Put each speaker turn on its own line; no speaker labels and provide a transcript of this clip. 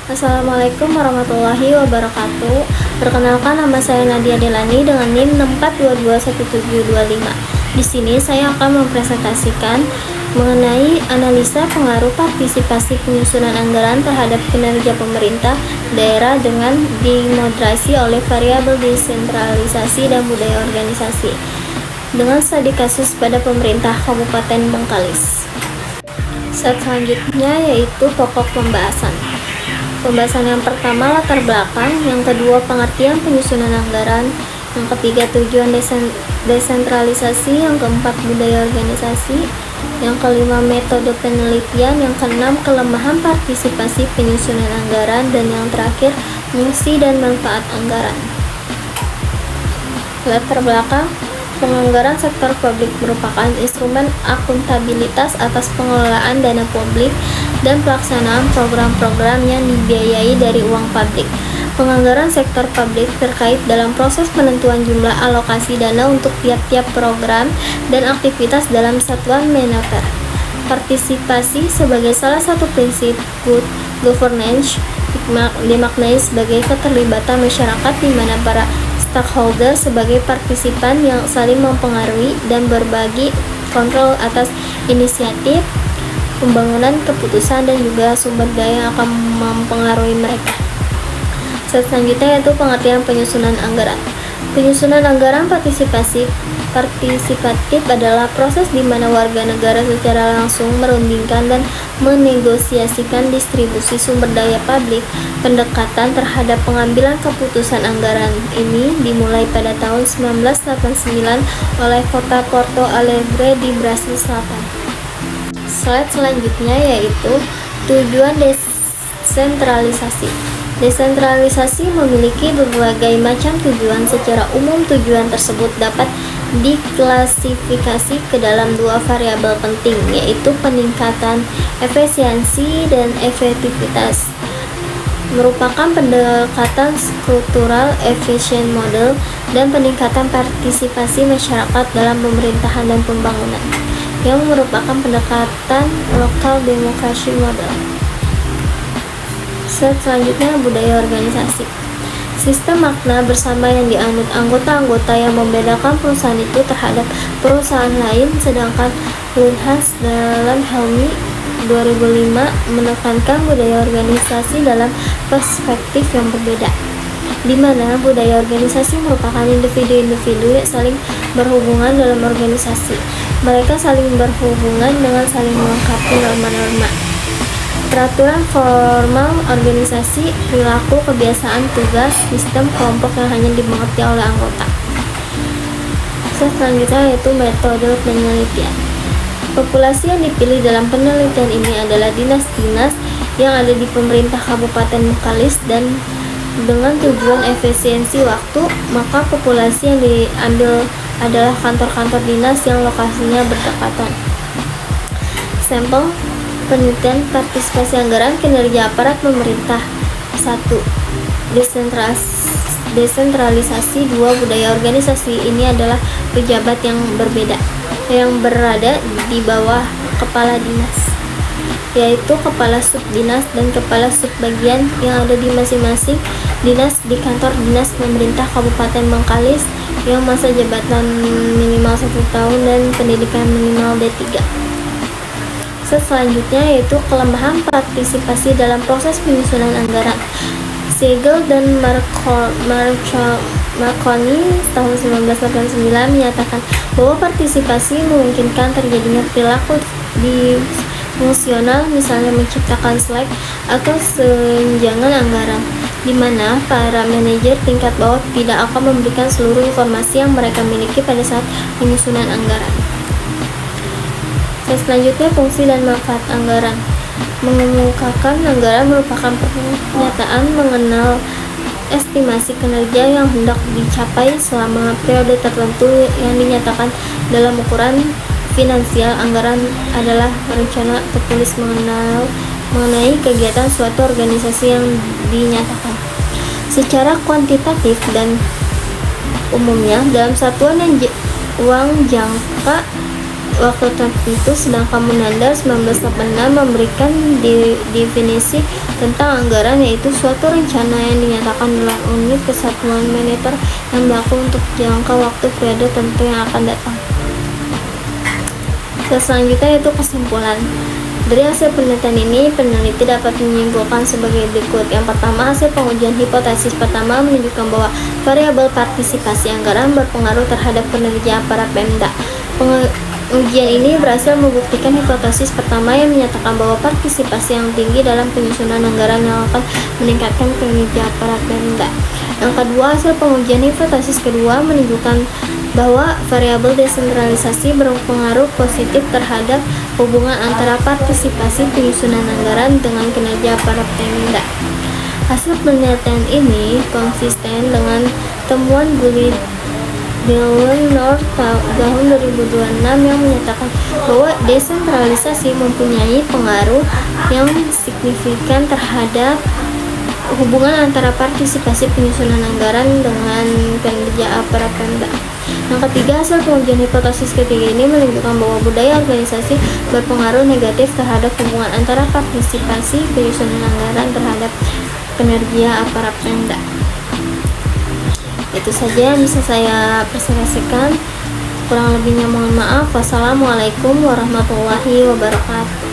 Assalamualaikum warahmatullahi wabarakatuh. Perkenalkan, nama saya Nadia Delani dengan NIM 64221725. Di sini saya akan mempresentasikan mengenai analisa pengaruh partisipasi penyusunan anggaran terhadap kinerja pemerintah daerah dengan dimoderasi oleh variabel desentralisasi dan budaya organisasi dengan studi kasus pada pemerintah Kabupaten Bengkalis. Selanjutnya yaitu pokok pembahasan. Pembahasan yang pertama latar belakang, yang kedua pengertian penyusunan anggaran, yang ketiga tujuan desentralisasi, yang keempat budaya organisasi, yang kelima metode penelitian, yang keenam kelemahan partisipasi penyusunan anggaran, dan yang terakhir fungsi dan manfaat anggaran. Latar belakang, penganggaran sektor publik merupakan instrumen akuntabilitas atas pengelolaan dana publik dan pelaksanaan program-program yang dibiayai dari uang publik. Penganggaran sektor publik terkait dalam proses penentuan jumlah alokasi dana untuk tiap-tiap program dan aktivitas dalam satuan moneter. Partisipasi sebagai salah satu prinsip good governance dimaknai sebagai keterlibatan masyarakat di mana para stakeholder sebagai partisipan yang saling mempengaruhi dan berbagi kontrol atas inisiatif, pembangunan, keputusan, dan juga sumber daya yang akan mempengaruhi mereka. Selanjutnya yaitu pengertian penyusunan anggaran. Penyusunan anggaran partisipatif adalah proses di mana warga negara secara langsung merundingkan dan menegosiasikan distribusi sumber daya publik. Pendekatan terhadap pengambilan keputusan anggaran ini dimulai pada tahun 1989 oleh kota Porto Alegre di Brasil Selatan. Slide selanjutnya yaitu tujuan desentralisasi. Desentralisasi memiliki berbagai macam tujuan. Secara umum, tujuan tersebut dapat diklasifikasi ke dalam dua variabel penting, yaitu peningkatan efisiensi dan efektivitas. Merupakan pendekatan struktural efficient model dan peningkatan partisipasi masyarakat dalam pemerintahan dan pembangunan, yang merupakan pendekatan local democracy model. Selanjutnya budaya organisasi. Sistem makna bersama yang dianut anggota-anggota yang membedakan perusahaan itu terhadap perusahaan lain, sedangkan Lunhas dalam Helmi 2005 menekankan budaya organisasi dalam perspektif yang berbeda, di mana budaya organisasi merupakan individu-individu yang saling berhubungan dalam organisasi. Mereka saling berhubungan dengan saling melengkapi norma-norma, peraturan formal organisasi, perilaku, kebiasaan, tugas, sistem kelompok yang hanya dimengerti oleh anggota. Selanjutnya yaitu metode penelitian. Populasi yang dipilih dalam penelitian ini adalah dinas-dinas yang ada di pemerintah Kabupaten Bengkalis, dan dengan tujuan efisiensi waktu, maka populasi yang diambil adalah kantor-kantor dinas yang lokasinya berdekatan. Sampel penelitian partisipasi anggaran kinerja aparat pemerintah. 1. Desentralisasi. 2. Budaya organisasi. Ini adalah pejabat yang berbeda yang berada di bawah kepala dinas, yaitu kepala subdinas dan kepala subbagian yang ada di masing-masing dinas di kantor dinas pemerintah Kabupaten Bengkalis, yang masa jabatan minimal 1 tahun dan pendidikan minimal D3. Selanjutnya yaitu kelemahan partisipasi dalam proses penyusunan anggaran. Siegel dan Marconi tahun 1989 menyatakan bahwa partisipasi memungkinkan terjadinya perilaku disfungsional, misalnya menciptakan slack atau senjangan anggaran, di mana para manajer tingkat bawah tidak akan memberikan seluruh informasi yang mereka miliki pada saat penyusunan anggaran. Selanjutnya fungsi dan manfaat anggaran. Mengemukakan anggaran merupakan pernyataan mengenal estimasi kinerja yang hendak dicapai selama periode tertentu yang dinyatakan dalam ukuran finansial. Anggaran adalah rencana tertulis mengenai kegiatan suatu organisasi yang dinyatakan secara kuantitatif dan umumnya dalam satuan uang jangka waktu tertentu, sedangkan Munandar 1986 memberikan definisi tentang anggaran, yaitu suatu rencana yang dinyatakan dalam unit kesatuan moneter yang berlaku untuk jangka waktu periode tertentu yang akan datang. Selanjutnya yaitu kesimpulan. Dari hasil penelitian ini, peneliti dapat menyimpulkan sebagai berikut. Yang pertama, hasil pengujian hipotesis pertama menunjukkan bahwa variabel partisipasi anggaran berpengaruh terhadap kinerja para Pemda. Ujian ini berhasil membuktikan hipotesis pertama yang menyatakan bahwa partisipasi yang tinggi dalam penyusunan anggaran yang akan meningkatkan kinerja para Pemda. Yang kedua, hasil pengujian hipotesis kedua menunjukkan bahwa variabel desentralisasi berpengaruh positif terhadap hubungan antara partisipasi penyusunan anggaran dengan kinerja para Pemda. Hasil penelitian ini konsisten dengan temuan Gillen-North tahun 2026 yang menyatakan bahwa desentralisasi mempunyai pengaruh yang signifikan terhadap hubungan antara partisipasi penyusunan anggaran dengan kinerja para Pemda. Yang ketiga, hasil pengujian hipotesis ketiga ini menunjukkan bahwa budaya organisasi berpengaruh negatif terhadap hubungan antara partisipasi penyusunan anggaran terhadap kinerja aparat Pemda. Itu saja yang bisa saya presentasikan. Kurang lebihnya mohon maaf. Wassalamualaikum warahmatullahi wabarakatuh.